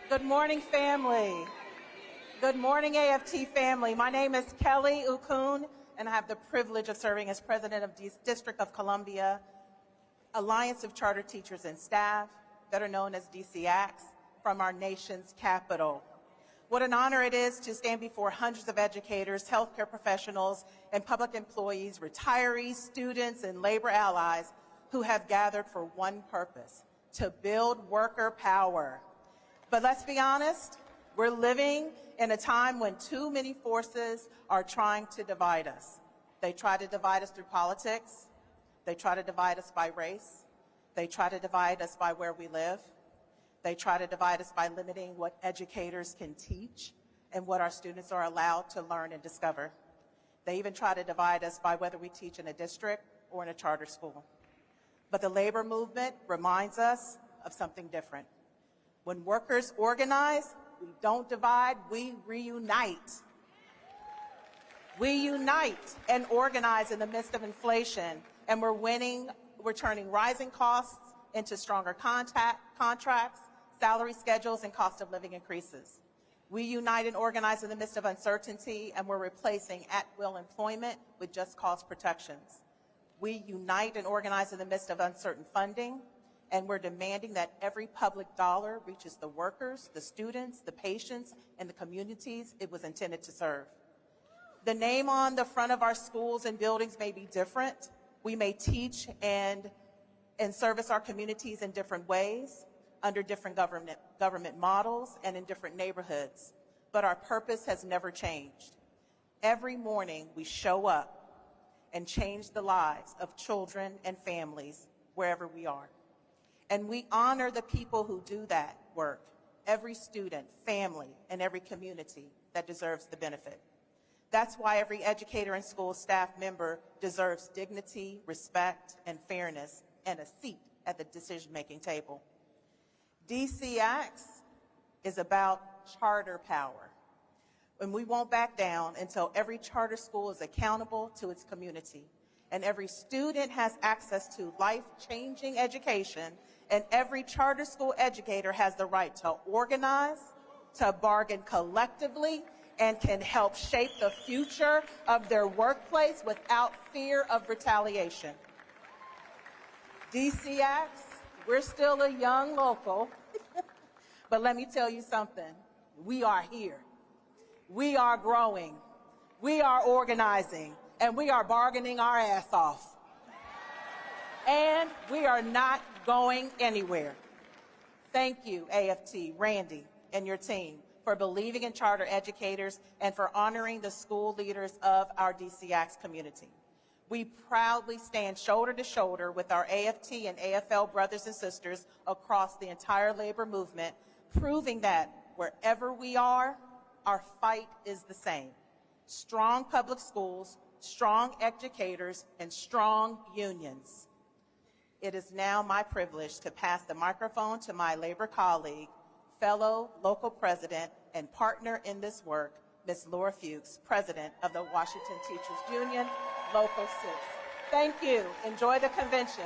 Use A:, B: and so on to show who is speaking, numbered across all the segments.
A: Good morning, family. Good morning, AFT family. My name is Kelly Uhkun, and I have the privilege of serving as president of District of Columbia Alliance of Charter Teachers and Staff, better known as DCACS, from our nation's capital. What an honor it is to stand before hundreds of educators, healthcare professionals, and public employees, retirees, students, and labor allies who have gathered for one purpose: to build worker power. But let's be honest, we're living in a time when too many forces are trying to divide us. They try to divide us through politics. They try to divide us by race. They try to divide us by where we live. They try to divide us by limiting what educators can teach and what our students are allowed to learn and discover. They even try to divide us by whether we teach in a district or in a charter school. But the labor movement reminds us of something different. When workers organize, we don't divide, we reunite. We unite and organize in the midst of inflation, and we're turning rising costs into stronger contracts, salary schedules, and cost of living increases. We unite and organize in the midst of uncertainty, and we're replacing at-will employment with just cause protections. We unite and organize in the midst of uncertain funding, and we're demanding that every public dollar reaches the workers, the students, the patients, and the communities it was intended to serve. The name on the front of our schools and buildings may be different. We may teach and service our communities in different ways, under different government models, and in different neighborhoods. But our purpose has never changed. Every morning we show up and change the lives of children and families wherever we are. And we honor the people who do that work, every student, family, and every community that deserves the benefit. That's why every educator and school staff member deserves dignity, respect, and fairness, and a seat at the decision-making table. DCACS is about charter power, and we won't back down until every charter school is accountable to its community, and every student has access to life-changing education, and every charter school educator has the right to organize, to bargain collectively, and can help shape the future of their workplace without fear of retaliation. DCACS, we're still a young local, but let me tell you something. We are here. We are growing. We are organizing. And we are bargaining our ass off. And we are not going anywhere. Thank you, AFT, Randy, and your team, for believing in charter educators and for honoring the school leaders of our DCACS community. We proudly stand shoulder to shoulder with our AFT and AFL brothers and sisters across the entire labor movement, proving that wherever we are, our fight is the same. Strong public schools, strong educators, and strong unions. It is now my privilege to pass the microphone to my labor colleague, fellow local president, and partner in this work, Ms. Laura Fuchs, president of the Washington Teachers Union, Local 6. Thank you. Enjoy the convention.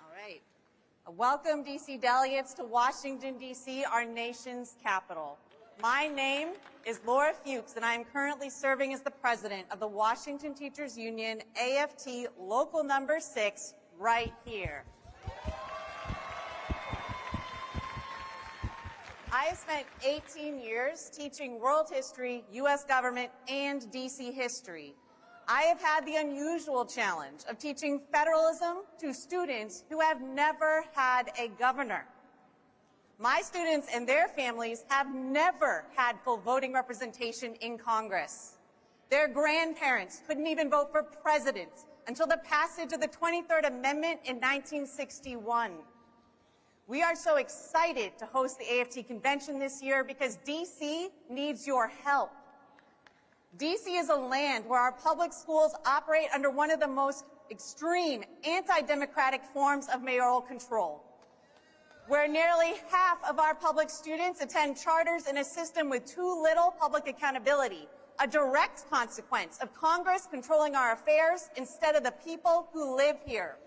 B: All right. Welcome, D.C. delegates, to Washington, D.C., our nation's capital. My name is Laura Fuchs, and I am currently serving as the president of the Washington Teachers Union, AFT Local Number 6, right here. I have spent 18 years teaching world history, U.S. government, and D.C. history. I have had the unusual challenge of teaching federalism to students who have never had a governor. My students and their families have never had full voting representation in Congress. Their grandparents couldn't even vote for president until the passage of the 23rd Amendment in 1961. We are so excited to host the AFT convention this year because DC needs your help. DC is a land where our public schools operate under one of the most extreme anti-democratic forms of mayoral control, where nearly half of our public students attend charters in a system with too little public accountability, a direct consequence of Congress controlling our affairs instead of the people who live here.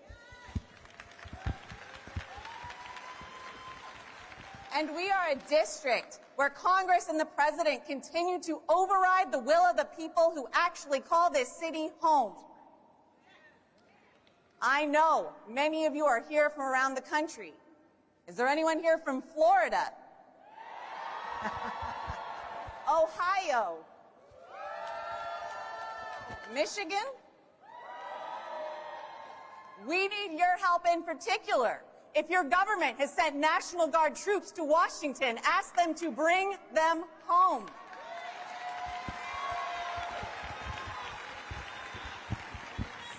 B: And we are a district where Congress and the President continue to override the will of the people who actually call this city home. I know many of you are here from around the country. Is there anyone here from Florida? Ohio? Michigan? We need your help in particular. If your government has sent National Guard troops to Washington, ask them to bring them home.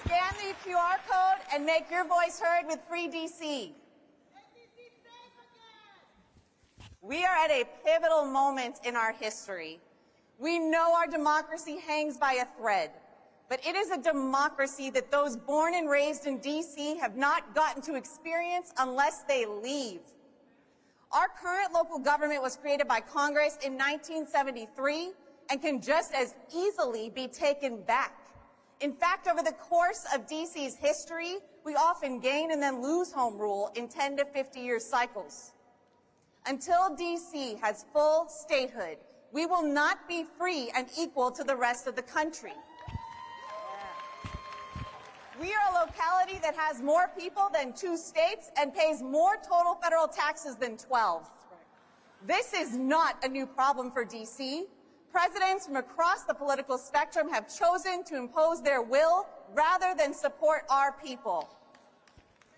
B: Scan the QR code and make your voice heard with Free DC. We are at a pivotal moment in our history. We know our democracy hangs by a thread, but it is a democracy that those born and raised in DC have not gotten to experience unless they leave. Our current local government was created by Congress in 1973 and can just as easily be taken back. In fact, over the course of DC's history, we often gain and then lose home rule in 10 to 50-year cycles. Until DC has full statehood, we will not be free and equal to the rest of the country. We are a locality that has more people than 2 states and pays more total federal taxes than 12. This is not a new problem for DC. Presidents from across the political spectrum have chosen to impose their will rather than support our people.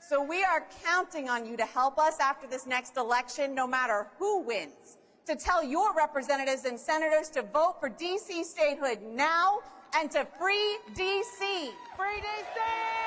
B: So we are counting on you to help us after this next election, no matter who wins, to tell your representatives and senators to vote for DC statehood now and to free DC.
A: Free DC!